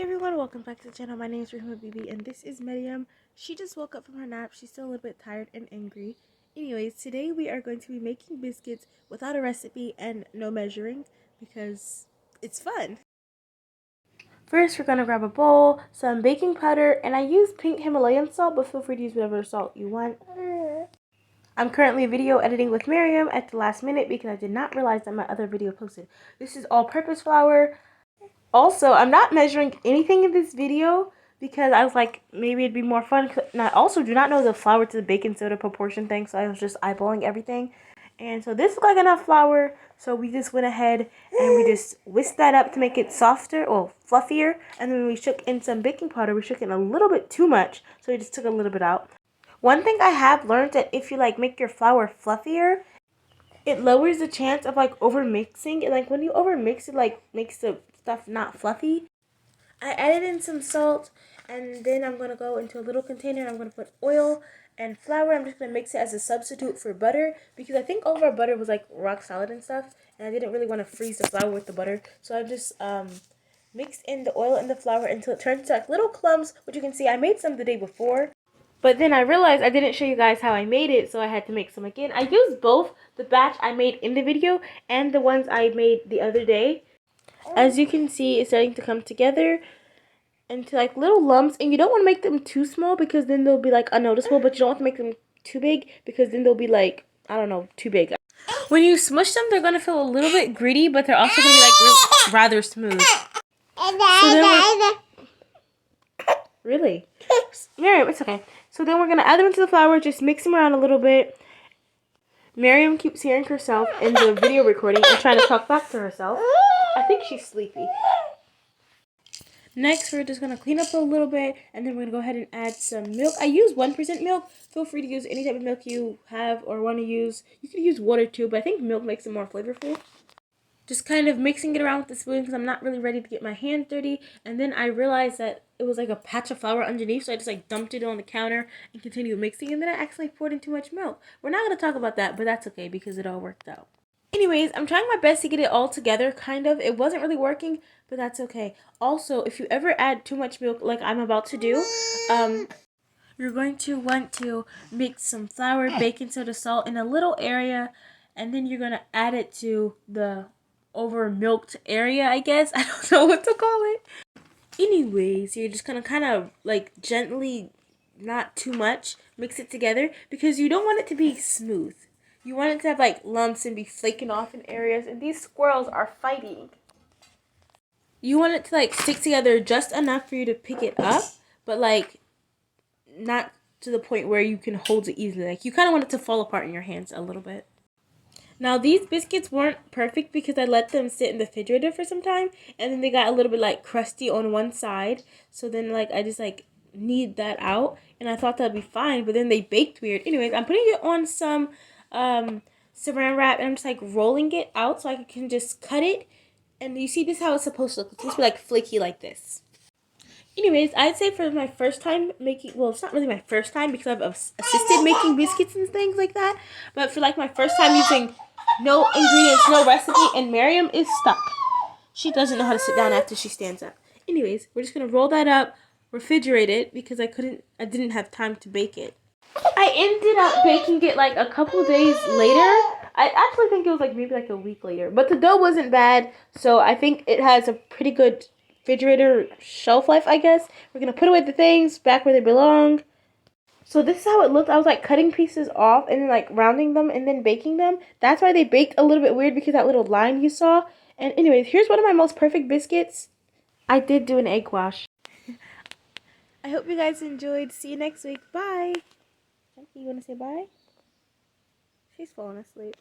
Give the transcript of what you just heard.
everyone, welcome back to the channel. My name is Rahima Bibi and this is Miriam. She just woke up from her nap. She's still a little bit tired and angry. Anyways, today we are going to be making biscuits without a recipe and no measuring because it's fun. First, we're going to grab a bowl, some baking powder, and I use pink Himalayan salt, but feel free to use whatever salt you want. I'm currently video editing with Miriam at the last minute because I did not realize that my other video posted. This is all-purpose flour. Also, I'm not measuring anything in this video because I was like, maybe it'd be more fun. And I also do not know the flour to the baking soda proportion thing, so I was just eyeballing everything. And so this looked like enough flour, so we just went ahead and we just whisked that up to make it softer or fluffier. And then we shook in some baking powder. We shook in a little bit too much, so we just took a little bit out. One thing I have learned that if you like make your flour fluffier, it lowers the chance of like over mixing. And like when you over mix, it like makes the stuff not fluffy. I added in some salt, and then I'm going to go into a little container and I'm going to put oil and flour. I'm just going to mix it as a substitute for butter because I think all of our butter was like rock solid and stuff, and I didn't really want to freeze the flour with the butter. So I just mixed in the oil and the flour until it turns to like little clumps, which you can see I made some the day before. But then I realized I didn't show you guys how I made it, so I had to make some again. I used both the batch I made in the video and the ones I made the other day. As you can see, it's starting to come together into like little lumps, and you don't want to make them too small because then they'll be like unnoticeable, but you don't want to make them too big because then they'll be like, I don't know, too big. When you smush them, they're going to feel a little bit gritty, but they're also going to be like rather smooth. So really? Miriam, it's okay. So then we're going to add them into the flour, just mix them around a little bit. Miriam keeps hearing herself in the video recording and trying to talk back to herself. I think she's sleepy. Next, we're just going to clean up a little bit, and then we're going to go ahead and add some milk. I use 1% milk. Feel free to use any type of milk you have or want to use. You can use water too, but I think milk makes it more flavorful. Just kind of mixing it around with the spoon because I'm not really ready to get my hands dirty. And then I realized that it was like a patch of flour underneath, so I just like dumped it on the counter and continued mixing, and then I accidentally poured in too much milk. We're not going to talk about that, but that's okay because it all worked out. Anyways, I'm trying my best to get it all together, kind of. It wasn't really working, but that's okay. Also, if you ever add too much milk like I'm about to do, you're going to want to mix some flour, baking soda, salt in a little area, and then you're going to add it to the over milked area, I guess. I don't know what to call it. Anyways, you're just going to kind of like gently, not too much, mix it together because you don't want it to be smooth. You want it to have like lumps and be flaking off in areas, and these squirrels are fighting. You want it to like stick together just enough for you to pick it up, but like not to the point where you can hold it easily. Like you kind of want it to fall apart in your hands a little bit. Now these biscuits weren't perfect because I let them sit in the refrigerator for some time, and then they got a little bit like crusty on one side. So then like I just like knead that out, and I thought that'd be fine, but then they baked weird. Anyways, I'm putting it on some saran wrap, and I'm just like rolling it out so I can just cut it. And you see, this is how it's supposed to look. It's supposed to be like flaky like this. Anyways, I'd say for my first time making, well, it's not really my first time because I've assisted making biscuits and things like that, but for like my first time using no ingredients, no recipe, and Miriam is stuck. She doesn't know how to sit down after she stands up. Anyways, we're just gonna roll that up, refrigerate it because I didn't have time to bake it. I ended up baking it like a couple days later. I actually think it was like maybe like a week later. But the dough wasn't bad, so I think it has a pretty good refrigerator shelf life, I guess. We're going to put away the things back where they belong. So this is how it looked. I was like cutting pieces off and then like rounding them and then baking them. That's why they baked a little bit weird because that little line you saw. And anyways, here's one of my most perfect biscuits. I did do an egg wash. I hope you guys enjoyed. See you next week. Bye. You want to say bye? She's falling asleep.